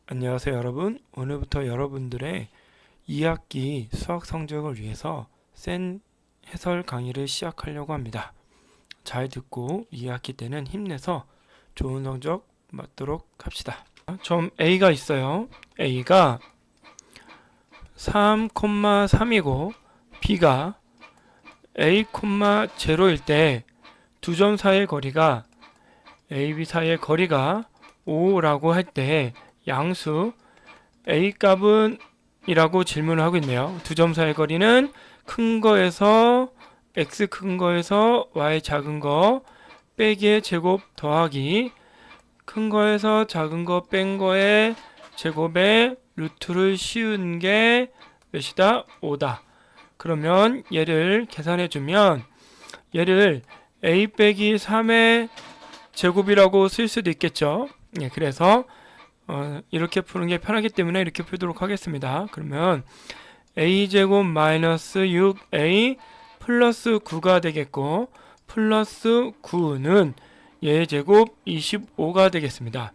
안녕하세요 여러분. 오늘부터 여러분들의 2학기 수학 성적을 위해서 센 해설 강의를 시작하려고 합니다. 잘 듣고 2학기 때는 힘내서 좋은 성적 맞도록 합시다. 점 A가 있어요. A가 3,3이고 B가 A, 0일 때 두 점 사이의 거리가 A, B 사이의 거리가 5라고 할 때 양수 A 값은 이라고 질문을 하고 있네요. 두 점 사이의 거리는 큰 거에서 x 큰 거에서 y 작은 거 빼기의 제곱 더하기 큰 거에서 작은 거 뺀 거의 제곱에 루트를 씌운 게 몇이다? 5다. 그러면 얘를 계산해 주면 얘를 a 빼기 3의 제곱이라고 쓸 수도 있겠죠. 그래서 이렇게 푸는 게 편하기 때문에 이렇게 풀도록 하겠습니다. 그러면 a제곱 마이너스 6a 플러스 9가 되겠고 플러스 9는 얘 제곱 25가 되겠습니다.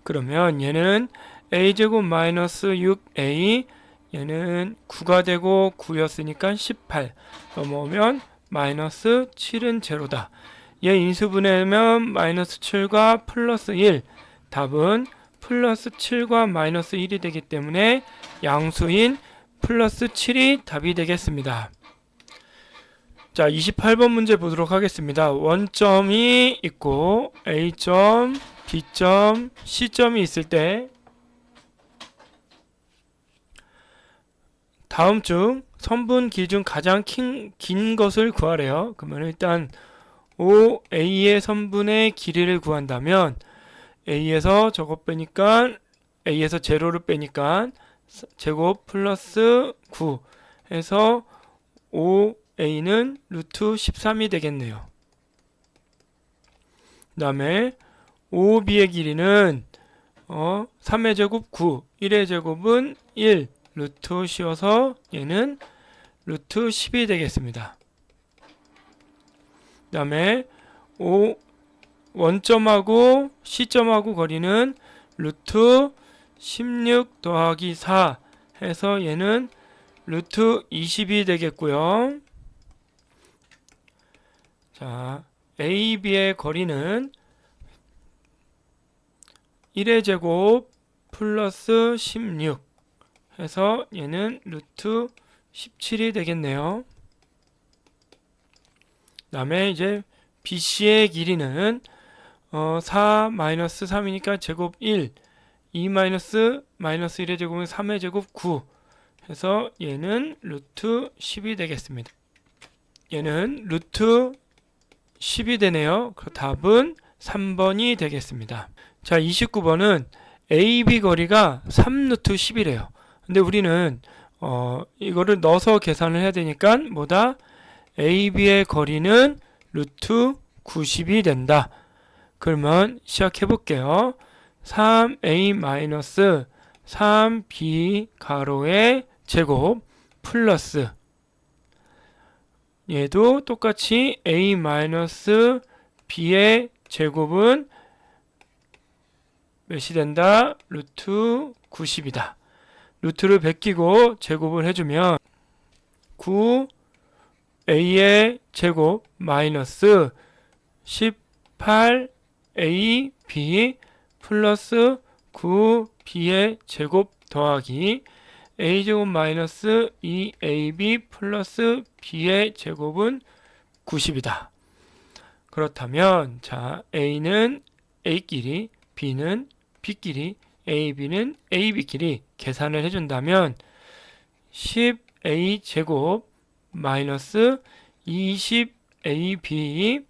그러면 얘는 a제곱 마이너스 6a 얘는 9가 되고 9였으니까 18 넘어오면 마이너스 7은 제로다. 얘 인수분해하면 마이너스 7과 플러스 1 답은 플러스 7과 마이너스 1이 되기 때문에 양수인 플러스 7이 답이 되겠습니다. 자, 28번 문제 보도록 하겠습니다. 원점이 있고 A점, B점, C점이 있을 때 다음 중 선분 길 중 가장 긴 것을 구하래요. 그러면 일단 OA의 선분의 길이를 구한다면 A에서 저거 빼니까 A에서 제로를 빼니까 제곱 플러스 9 해서 5A는 루트 13이 되겠네요. 그 다음에 5B의 길이는 3의 제곱 9 1의 제곱은 1 루트 씌워서 얘는 루트 10이 되겠습니다. 그 다음에 원점하고 C점하고 거리는 루트 16 더하기 4 해서 얘는 루트 20이 되겠고요. 자, A, B의 거리는 1의 제곱 플러스 16 해서 얘는 루트 17이 되겠네요. 그 다음에 이제 BC의 길이는 4 마이너스 3이니까 제곱 1 2 마이너스 1의 제곱은 3의 제곱 9 해서 얘는 루트 10이 되겠습니다. 얘는 루트 10이 되네요. 그 답은 3번이 되겠습니다. 자, 29번은 AB 거리가 3루트 10이래요. 근데 우리는 이거를 넣어서 계산을 해야 되니까 뭐다? AB의 거리는 루트 90이 된다. 그러면 시작해 볼게요. 3a 3b 가로의 제곱 플러스 얘도 똑같이 a b의 제곱은 몇이 된다? 루트 90이다. 루트를 베끼고 제곱을 해주면 9a의 제곱 마이너스 18ab 플러스 9b의 제곱 더하기 a제곱 마이너스 2ab 플러스 b의 제곱은 90이다. 그렇다면 자, a는 a끼리, b는 b끼리, ab는 ab끼리 계산을 해준다면 10a 제곱 마이너스 20ab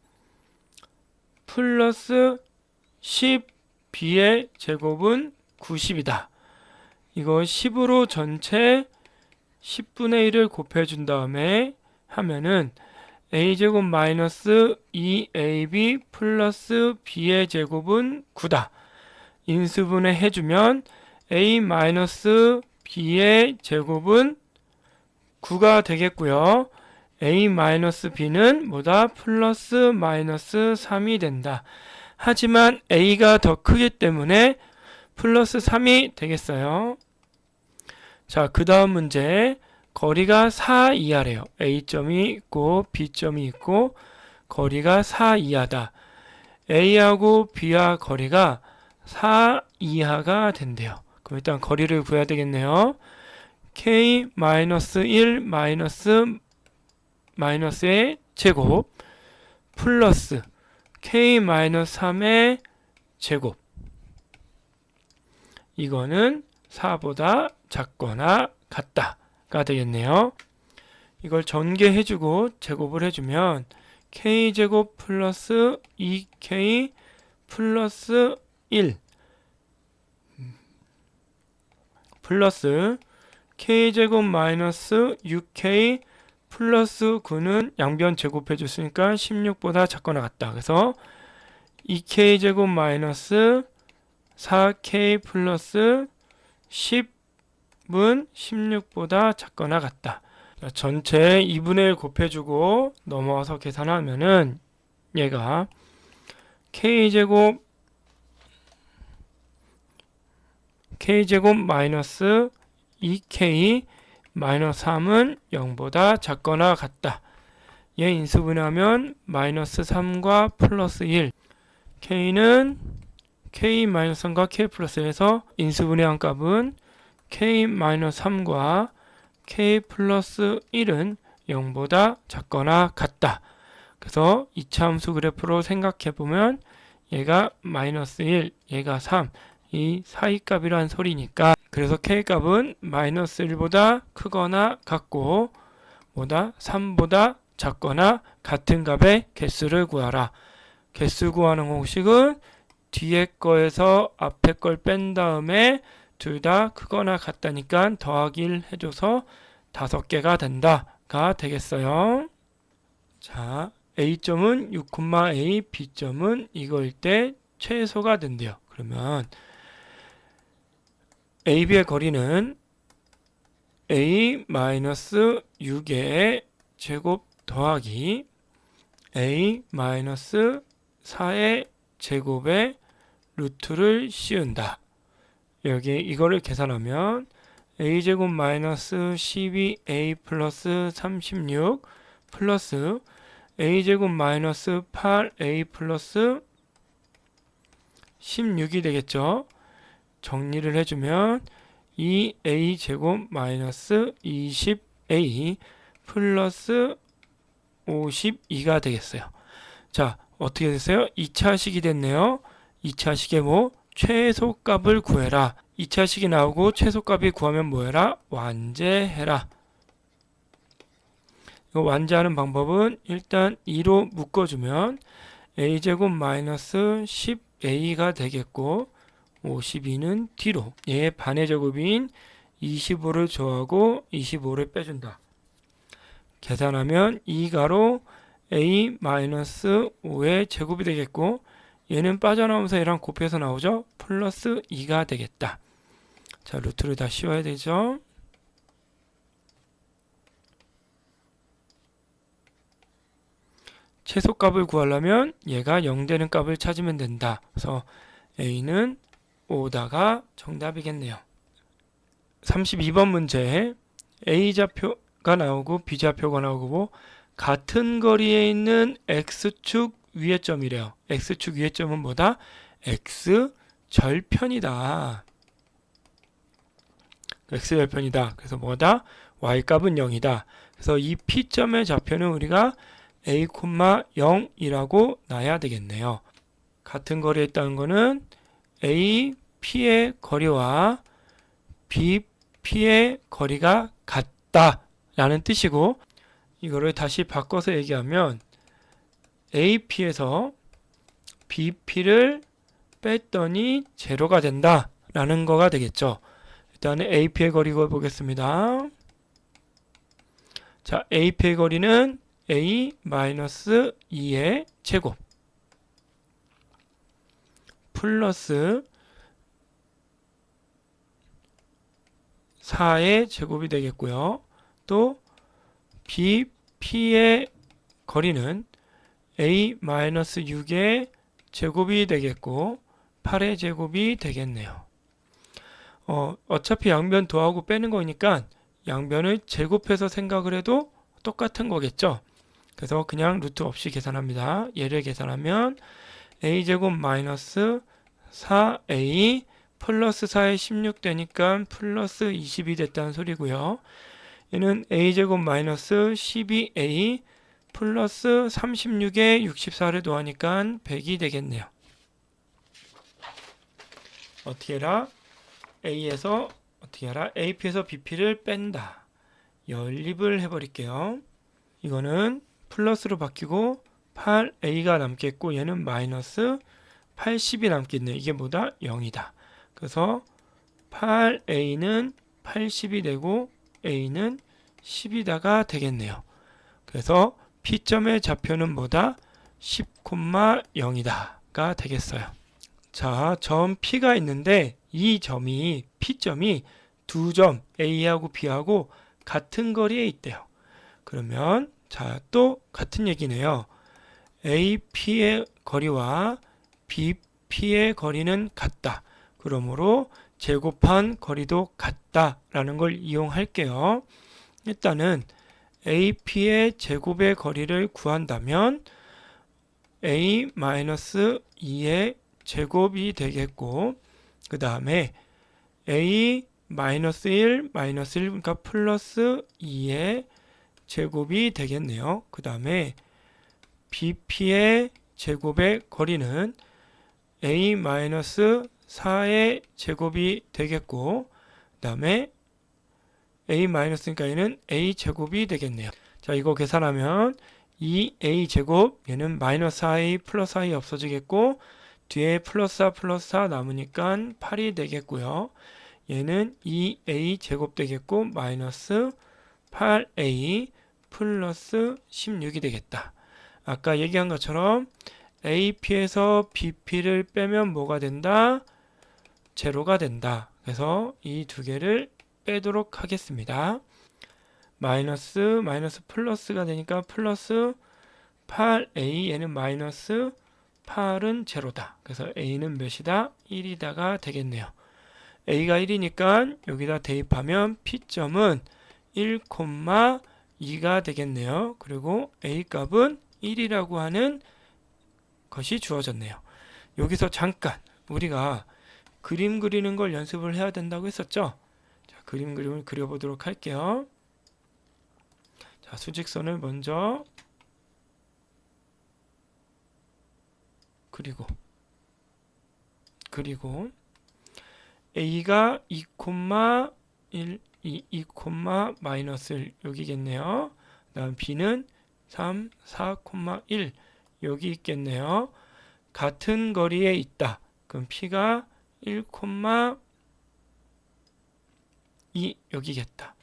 플러스 10b의 제곱은 90이다. 이거 10으로 전체 10분의 1을 곱해준 다음에 하면은 a제곱 마이너스 2ab 플러스 b의 제곱은 9다. 인수분해 해주면 a 마이너스 b의 제곱은 9가 되겠고요. a 마이너스 b는 뭐다? 플러스 마이너스 3이 된다. 하지만 a가 더 크기 때문에 플러스 3이 되겠어요. 자, 그 다음 문제. 거리가 4 이하래요. A점이 있고 B점이 있고 거리가 4 이하다. A하고 B와 거리가 4 이하가 된대요. 그럼 일단 거리를 구해야 되겠네요. K-1 마이너스의 제곱 플러스 K-3의 제곱. 이거는 4보다 작거나 같다가 되겠네요. 이걸 전개해주고 제곱을 해주면 K제곱 플러스 2K 플러스 1 플러스 K제곱 마이너스 6K 플러스 9는 양변 제곱해 줬으니까 16보다 작거나 같다. 그래서 2K제곱 마이너스 4K 플러스 10은 16보다 작거나 같다. 자, 전체 2분의 1 곱해주고 넘어와서 계산하면은 얘가 K제곱 마이너스 2K 마이너스 3은 0보다 작거나 같다. 얘 인수분해하면 마이너스 3과 플러스 1 K는 K 마이너스 3과 K 플러스 1에서 인수분해한 값은 K 마이너스 3과 K 플러스 1은 0보다 작거나 같다. 그래서 이차함수 그래프로 생각해보면 얘가 마이너스 1, 얘가 3, 이 사이값이란 소리니까 그래서 K값은 마이너스 1보다 크거나 같고 뭐다? 3보다 작거나 같은 값의 개수를 구하라. 개수 구하는 공식은 뒤에 거에서 앞에 걸 뺀 다음에 둘 다 크거나 같다니까 더하기를 해줘서 5개가 된다가 되겠어요. 자, A점은 6,A, B점은 이거일 때 최소가 된대요. 그러면 AB의 거리는 A-6의 제곱 더하기 A-4의 제곱의 루트를 씌운다. 여기 이거를 계산하면 A제곱 마이너스 12A 플러스 36 플러스 A제곱 마이너스 8A 플러스 16이 되겠죠. 정리를 해주면 2A 제곱 마이너스 20A 플러스 52가 되겠어요. 자, 어떻게 됐어요? 2차식이 됐네요. 2차식에 뭐? 최소값을 구해라. 2차식이 나오고 최소값이 구하면 뭐해라? 완제해라. 이거 완제하는 방법은 일단 2로 묶어주면 A제곱 마이너스 10A가 되겠고 52는 뒤로 얘의 반의 제곱인 25를 조하고 25를 빼준다. 계산하면 2가로 A-5의 제곱이 되겠고 얘는 빠져나오면서 얘랑 곱해서 나오죠. 플러스 2가 되겠다. 자, 루트를 다 씌워야 되죠. 최소값을 구하려면 얘가 0 되는 값을 찾으면 된다. 그래서 A는 5다가 정답이겠네요. 32번 문제 A좌표가 나오고 B좌표가 나오고 같은 거리에 있는 X축 위의 점이래요. X축 위의 점은 뭐다? X절편이다. X절편이다. 그래서 뭐다? Y값은 0이다. 그래서 이 P점의 좌표는 우리가 A, 0이라고 놔야 되겠네요. 같은 거리에 있다는 거는 A, P의 거리와 B, P의 거리가 같다 라는 뜻이고 이거를 다시 바꿔서 얘기하면 A, P에서 B, P를 뺐더니 제로가 된다 라는 거가 되겠죠. 일단은 A, P의 거리 구해보겠습니다. 자, A, P의 거리는 A-2의 제곱 플러스 4의 제곱이 되겠고요. 또 B, P의 거리는 A-6의 제곱이 되겠고 8의 제곱이 되겠네요. 어차피 양변 더하고 빼는 거니까 양변을 제곱해서 생각을 해도 똑같은 거겠죠. 그래서 그냥 루트 없이 계산합니다. 얘를 계산하면 a제곱 마이너스 4a 플러스 4에 16 되니까 플러스 20이 됐다는 소리고요. 얘는 a제곱 마이너스 12a 플러스 36에 64를 더하니까 100이 되겠네요. 어떻게 해라? A에서 어떻게 하라? AP에서 BP를 뺀다. 연립을 해버릴게요. 이거는 플러스로 바뀌고 8A가 남겠고 얘는 마이너스 80이 남겠네요. 이게 뭐다? 0이다. 그래서 8A는 80이 되고 A는 10이다가 되겠네요. 그래서 P점의 좌표는 뭐다? 10,0이다가 되겠어요. 자, 점 P가 있는데 이 점이 P점이 두 점 A하고 B하고 같은 거리에 있대요. 그러면 자, 또 같은 얘기네요. AP의 거리와 BP의 거리는 같다. 그러므로 제곱한 거리도 같다라는 걸 이용할게요. 일단은 AP의 제곱의 거리를 구한다면 A-2의 제곱이 되겠고 그 다음에 a-1 그러니까 플러스 2의 제곱이 되겠네요. 그 다음에 bp의 제곱의 거리는 a-4의 제곱이 되겠고 그 다음에 a-그러니까 얘는 a 제곱이 되겠네요. 자, 이거 계산하면 2a 제곱 얘는 마이너스 4a 플러스 i 없어지겠고 뒤에 플러스 4 플러스 4 남으니까 8이 되겠고요. 얘는 2a 제곱 되겠고 마이너스 8a 플러스 16이 되겠다. 아까 얘기한 것처럼 AP에서 BP를 빼면 뭐가 된다? 제로가 된다. 그래서 이 두 개를 빼도록 하겠습니다. 마이너스 플러스가 되니까 플러스 8a 얘는 마이너스 8은 제로다. 그래서 a는 몇이다? 1이다가 되겠네요. a가 1이니까 여기다 대입하면 p점은 1,2가 되겠네요. 그리고 a 값은 1이라고 하는 것이 주어졌네요. 여기서 잠깐 우리가 그림 그리는 걸 연습을 해야 된다고 했었죠. 자, 그림을 그려보도록 할게요. 자, 수직선을 먼저 그리고 A가 2,1, 2, 마이너스 1 여기겠네요. 그 다음 B는 3, 4,1 여기 있겠네요. 같은 거리에 있다. 그럼 P가 1,2 여기겠다.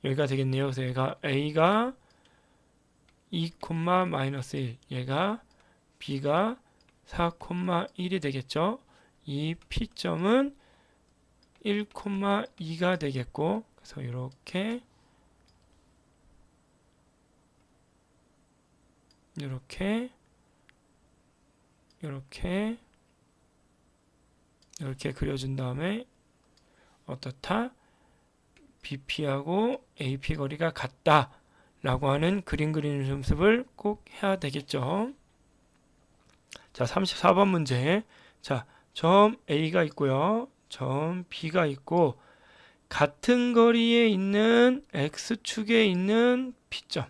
여기가 되겠네요. 그래서 A가 2, 마이너스 1 얘가 B가 4,1이 되겠죠. 이 P점은 1,2가 되겠고 그래서 이렇게 그려준 다음에 어떻다? BP하고 AP 거리가 같다 라고 하는 그림 그리는 연습을 꼭 해야 되겠죠. 자, 34번 문제. 자, 점 A가 있고요. 점 B가 있고 같은 거리에 있는 X축에 있는 P점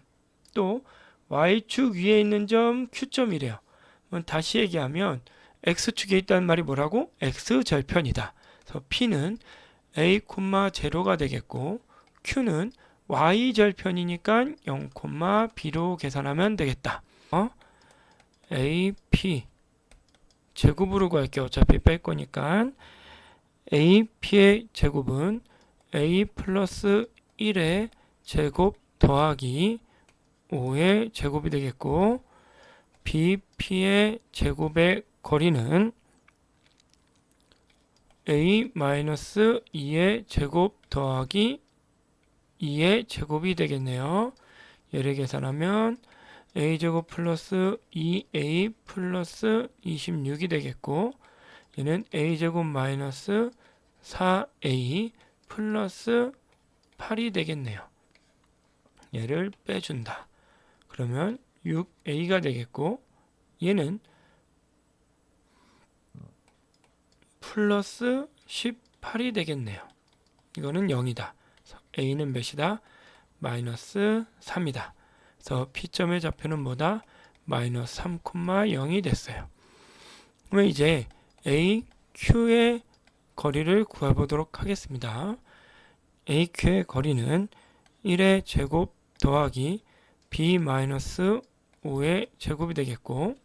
또 Y축 위에 있는 점 Q점이래요. 다시 얘기하면 X축에 있다는 말이 뭐라고? X절편이다. 그래서 P는 A, 0가 되겠고 Q는 Y절편이니까 0, B로 계산하면 되겠다. AP 제곱으로 구할게요. 어차피 뺄 거니까 AP의 제곱은 A 플러스 1의 제곱 더하기 5의 제곱이 되겠고 BP의 제곱의 거리는 A 마이너스 2의 제곱 더하기 2의 제곱이 되겠네요. 얘를 계산하면 a제곱 플러스 2a 플러스 26이 되겠고 얘는 a제곱 마이너스 4a 플러스 8이 되겠네요. 얘를 빼준다. 그러면 6a가 되겠고 얘는 플러스 18이 되겠네요. 이거는 0이다. a는 몇이다? 마이너스 3이다. 그래서 P점의 좌표는 뭐다? 마이너스 3,0이 됐어요. 그러면 이제 A, Q의 거리를 구해보도록 하겠습니다. A, Q의 거리는 1의 제곱 더하기 B 마이너스 5의 제곱이 되겠고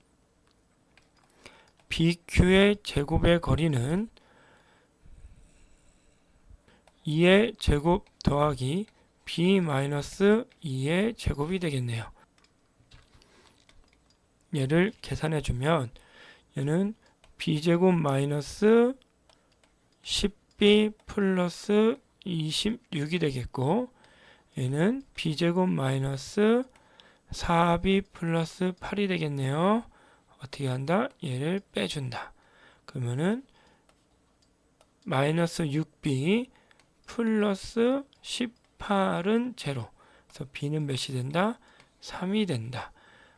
BQ의 제곱의 거리는 2의 제곱 더하기 B 마이너스 2의 제곱이 되겠네요. 얘를 계산해주면 얘는 B제곱 마이너스 10B 플러스 26이 되겠고 얘는 B제곱 마이너스 4B 플러스 8이 되겠네요. 어떻게 한다? 얘를 빼준다. 그러면은 마이너스 6B 플러스 18은 제로. 그래서 B는 몇이 된다? 3이 된다.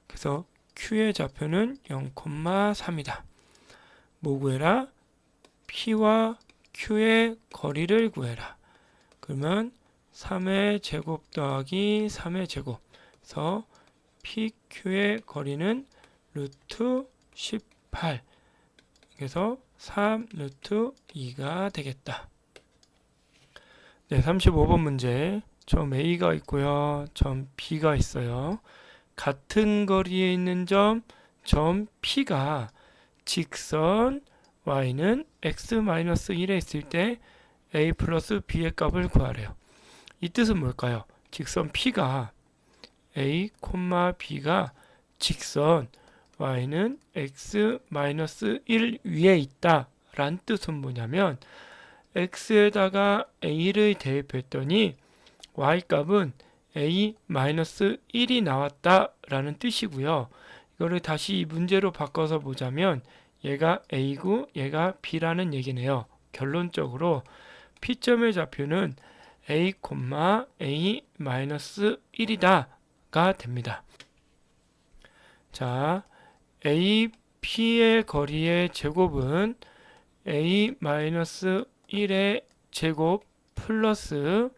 그래서 Q의 좌표는 0,3이다. 뭐 구해라? P와 Q의 거리를 구해라. 그러면 3의 제곱 더하기 3의 제곱. 그래서 PQ의 거리는 루트 18. 그래서 3 루트 2가 되겠다. 네, 35번 문제. 점 A가 있고요. 점 B가 있어요. 같은 거리에 있는 점 P가 직선 y는 x-1에 있을 때 a 플러스 b의 값을 구하래요. 이 뜻은 뭘까요? 직선 P가 a, b가 직선 y는 x-1 위에 있다 란 뜻은 뭐냐면 x에다가 a를 대입했더니 y 값은 a-1이 나왔다 라는 뜻이고요. 이거를 다시 이 문제로 바꿔서 보자면 얘가 a고 얘가 b라는 얘기네요. 결론적으로 P점의 좌표는 a, a-1이다 가 됩니다. 자, AP의 거리의 제곱은 a-1의 제곱 플러스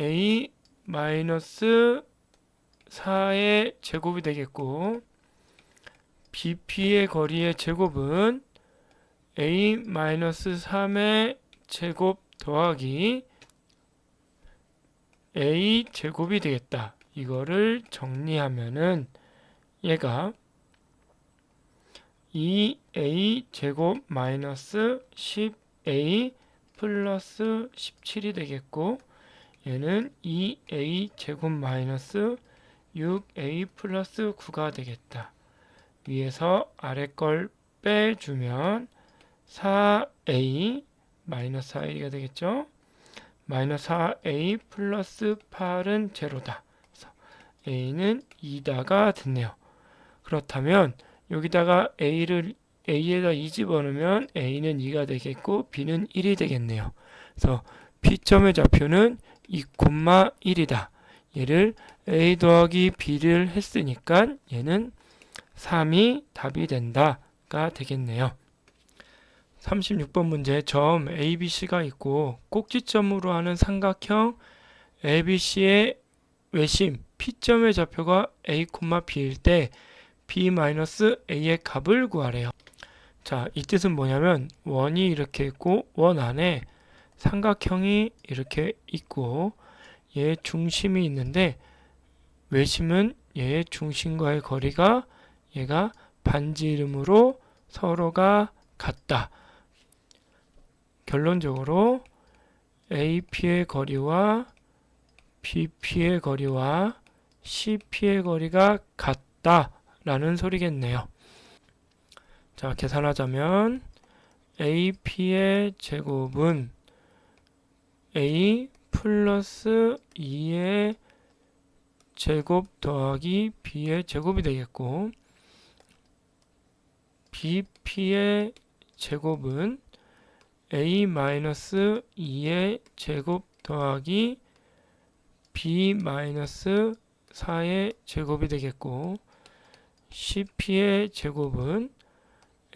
a-4의 제곱이 되겠고 BP의 거리의 제곱은 a-3의 제곱 더하기 a 제곱이 되겠다. 이거를 정리하면은 얘가 2a 제곱 마이너스 10a 플러스 17이 되겠고 얘는 2a 제곱 마이너스 6a 플러스 9가 되겠다. 위에서 아래 걸 빼주면 4a 마이너스 4a가 되겠죠. 마이너스 4a 플러스 8은 제로다. 그래서 a는 2다가 됐네요. 그렇다면 여기다가 a에다 2 집어넣으면 a는 2가 되겠고 b는 1이 되겠네요. 그래서 P점의 좌표는 2,1이다. 얘를 a 더하기 b를 했으니까 얘는 3이 답이 된다가 되겠네요. 36번 문제 점 ABC가 있고 꼭지점으로 하는 삼각형 ABC의 외심 P점의 좌표가 A, B일 때 B-A의 값을 구하래요. 자, 이 뜻은 뭐냐면 원이 이렇게 있고 원 안에 삼각형이 이렇게 있고 얘의 중심이 있는데 외심은 얘의 중심과의 거리가 얘가 반지름으로 서로가 같다. 결론적으로 AP의 거리와 BP의 거리와 CP의 거리가 같다라는 소리겠네요. 자, 계산하자면 AP의 제곱은 A 플러스 2의 제곱 더하기 B의 제곱이 되겠고 BP의 제곱은 a-2의 제곱 더하기 b-4의 제곱이 되겠고, cp의 제곱은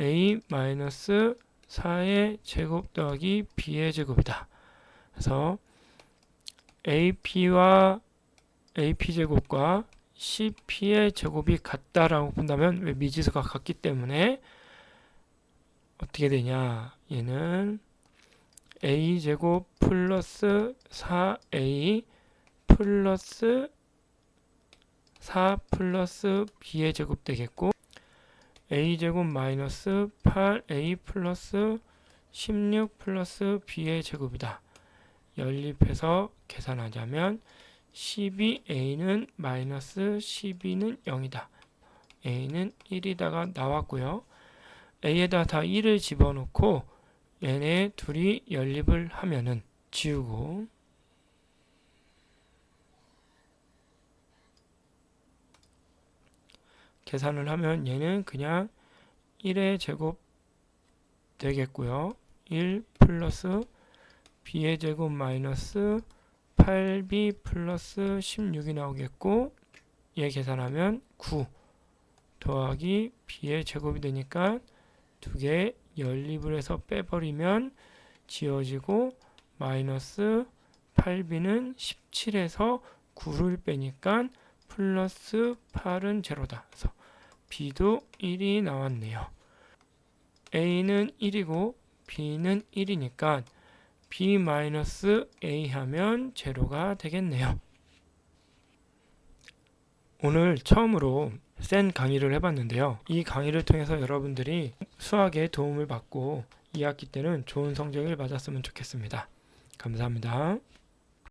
a-4의 제곱 더하기 b의 제곱이다. 그래서 ap와 ap제곱과 cp의 제곱이 같다라고 본다면, 왜 미지수가 같기 때문에 어떻게 되냐, 얘는 a제곱 플러스 4a 플러스 4 플러스 b의 제곱 되겠고, a제곱 마이너스 8a 플러스 16 플러스 b의 제곱이다. 연립해서 계산하자면 12a는 마이너스 12는 0이다. a는 1이다가 나왔고요. a에다 다 1을 집어넣고 얘네 둘이 연립을 하면은 지우고 계산을 하면 얘는 그냥 1의 제곱 되겠고요. 1 플러스 b의 제곱 마이너스 8b 플러스 16이 나오겠고, 얘 계산하면 9 더하기 b의 제곱이 되니까 두 개 연립을 해서 빼버리면 지워지고, 마이너스 8b는 17에서 9를 빼니까 플러스 8은 제로다. 그래서 b도 1이 나왔네요. a는 1이고 b는 1이니까 b-a 하면 제로가 되겠네요. 오늘 처음으로 센 강의를 해봤는데요. 이 강의를 통해서 여러분들이 수학에 도움을 받고 2학기 때는 좋은 성적을 맞았으면 좋겠습니다. 감사합니다.